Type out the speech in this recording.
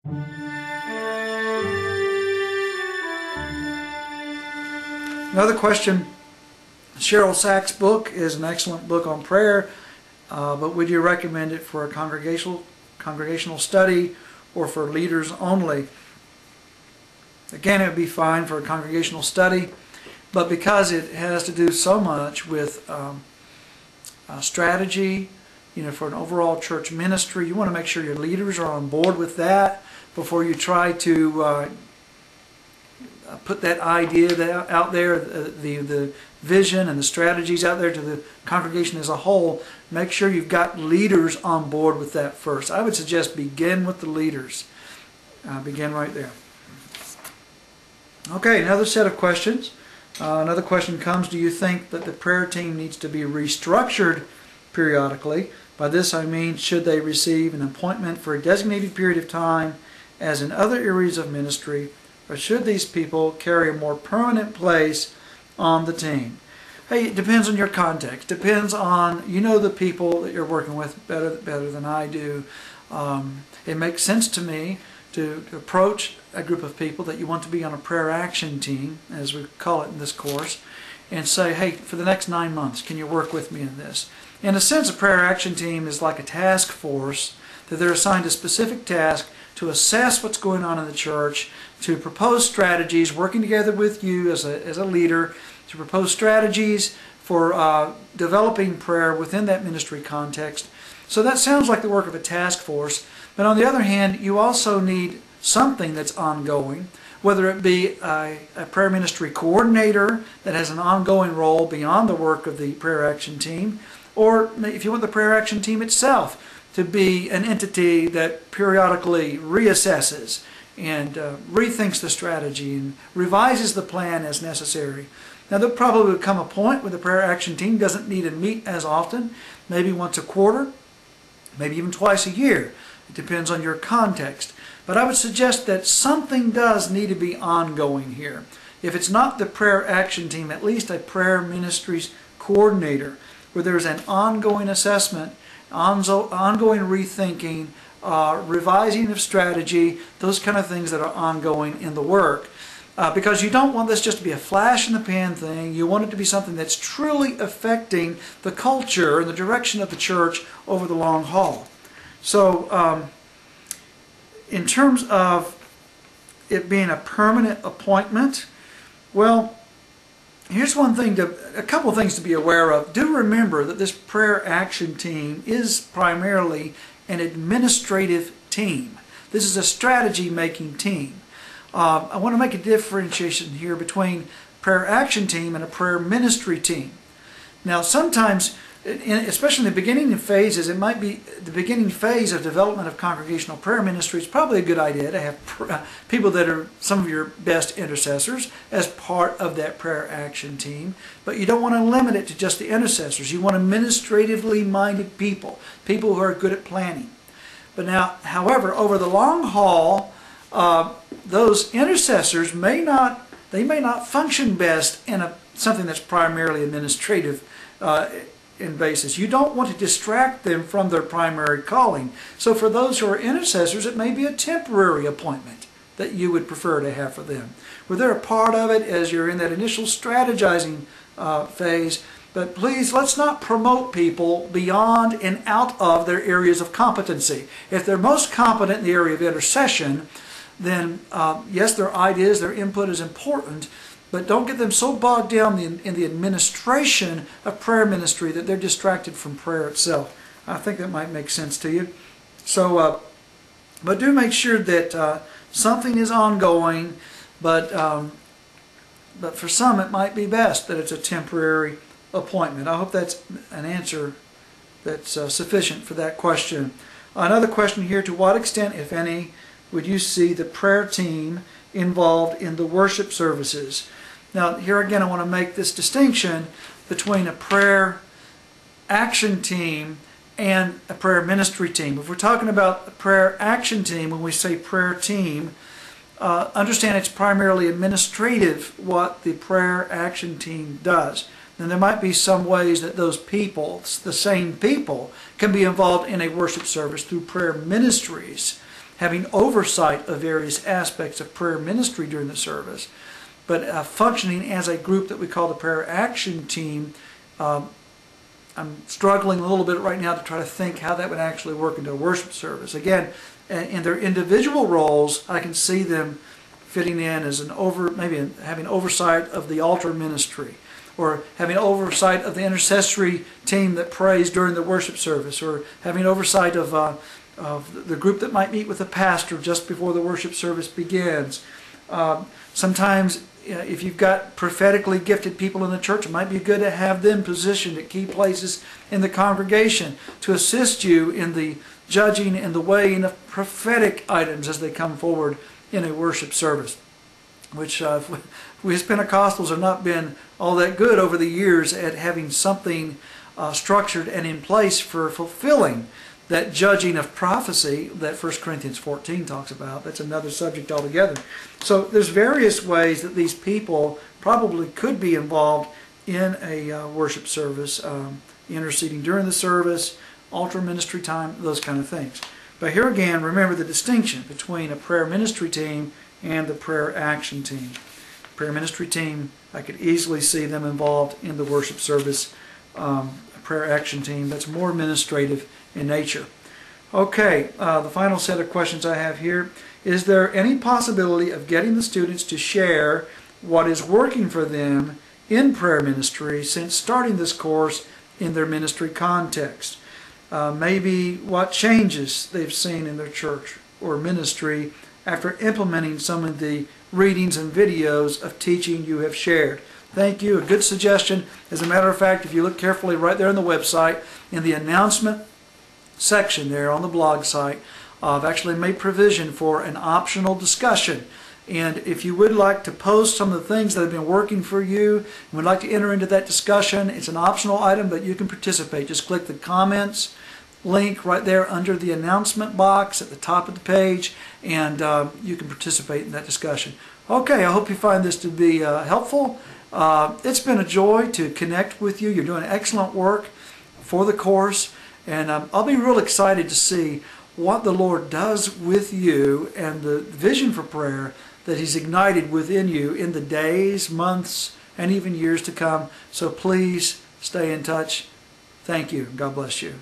Another question. Cheryl Sachs' book is an excellent book on prayer, but would you recommend it for a congregational study or for leaders only? Again, it would be fine for a congregational study, but because it has to do so much with strategy, for an overall church ministry, you want to make sure your leaders are on board with that before you try to put that idea out there, the vision and the strategies out there to the congregation as a whole. Make sure you've got leaders on board with that first. I would suggest begin with the leaders. Begin right there. Okay, another set of questions. Another question comes, do you think that the prayer team needs to be restructured periodically? By this I mean, should they receive an appointment for a designated period of time as in other areas of ministry, or should these people carry a more permanent place on the team? Hey, it depends on your context. Depends on, the people that you're working with better than I do. It makes sense to me to approach a group of people that you want to be on a prayer action team, as we call it in this course, and say, hey, for the next 9 months, can you work with me in this? In a sense, a prayer action team is like a task force that they're assigned a specific task to assess what's going on in the church, to propose strategies, working together with you as a leader, to propose strategies for developing prayer within that ministry context. So that sounds like the work of a task force, but on the other hand, you also need something that's ongoing, whether it be a prayer ministry coordinator that has an ongoing role beyond the work of the prayer action team, or if you want the prayer action team itself to be an entity that periodically reassesses and rethinks the strategy and revises the plan as necessary. Now, there probably would come a point where the prayer action team doesn't need to meet as often, maybe once a quarter, maybe even twice a year. It depends on your context. But I would suggest that something does need to be ongoing here. If it's not the prayer action team, at least a prayer ministries coordinator, where there's an ongoing assessment, ongoing rethinking, revising of strategy, those kind of things that are ongoing in the work. Because you don't want this just to be a flash in the pan thing. You want it to be something that's truly affecting the culture and the direction of the church over the long haul. So in terms of it being a permanent appointment, well, here's a couple of things to be aware of. Do remember that this prayer action team is primarily an administrative team. This is a strategy-making team. I want to make a differentiation here between prayer action team and a prayer ministry team. Now, sometimes, especially in the beginning phases, it might be the beginning phase of development of congregational prayer ministry. It's probably a good idea to have people that are some of your best intercessors as part of that prayer action team. But you don't want to limit it to just the intercessors. You want administratively minded people who are good at planning. But now, however, over the long haul, those intercessors may not function best in something that's primarily administrative in basis. You don't want to distract them from their primary calling. So for those who are intercessors, it may be a temporary appointment that you would prefer to have for them, where they're a part of it as you're in that initial strategizing phase. But please, let's not promote people beyond and out of their areas of competency. If they're most competent in the area of intercession, then yes, their ideas, their input is important, but don't get them so bogged down in the administration of prayer ministry that they're distracted from prayer itself. I think that might make sense to you. So, but do make sure that something is ongoing, but for some it might be best that it's a temporary appointment. I hope that's an answer that's sufficient for that question. Another question here, to what extent, if any, would you see the prayer team involved in the worship services? Now, here again, I want to make this distinction between a prayer action team and a prayer ministry team. If we're talking about a prayer action team, when we say prayer team, understand it's primarily administrative what the prayer action team does. And there might be some ways that those people, the same people, can be involved in a worship service through prayer ministries, having oversight of various aspects of prayer ministry during the service, but functioning as a group that we call the prayer action team. I'm struggling a little bit right now to try to think how that would actually work into a worship service. Again, in their individual roles, I can see them fitting in as maybe having oversight of the altar ministry, or having oversight of the intercessory team that prays during the worship service, or having oversight of the group that might meet with the pastor just before the worship service begins. Sometimes, if you've got prophetically gifted people in the church, it might be good to have them positioned at key places in the congregation to assist you in the judging and the weighing of prophetic items as they come forward in a worship service, which we as Pentecostals have not been all that good over the years at having something structured and in place for fulfilling that judging of prophecy that 1 Corinthians 14 talks about. That's another subject altogether. So there's various ways that these people probably could be involved in a worship service, interceding during the service, altar ministry time, those kind of things. But here again, remember the distinction between a prayer ministry team and the prayer action team. Prayer ministry team, I could easily see them involved in the worship service. A prayer action team, that's more administrative in nature. Okay, the final set of questions I have here. Is there any possibility of getting the students to share what is working for them in prayer ministry since starting this course in their ministry context? Maybe what changes they've seen in their church or ministry after implementing some of the readings and videos of teaching you have shared. Thank you. A good suggestion. As a matter of fact, if you look carefully right there on the website, in the announcement section there on the blog site, I've actually made provision for an optional discussion. And if you would like to post some of the things that have been working for you and would like to enter into that discussion, it's an optional item, but you can participate. Just click the comments link right there under the announcement box at the top of the page, and you can participate in that discussion. Okay, I hope you find this to be helpful. It's been a joy to connect with you. You're doing excellent work for the course, and I'll be real excited to see what the Lord does with you and the vision for prayer that He's ignited within you in the days, months, and even years to come. So please stay in touch. Thank you. God bless you.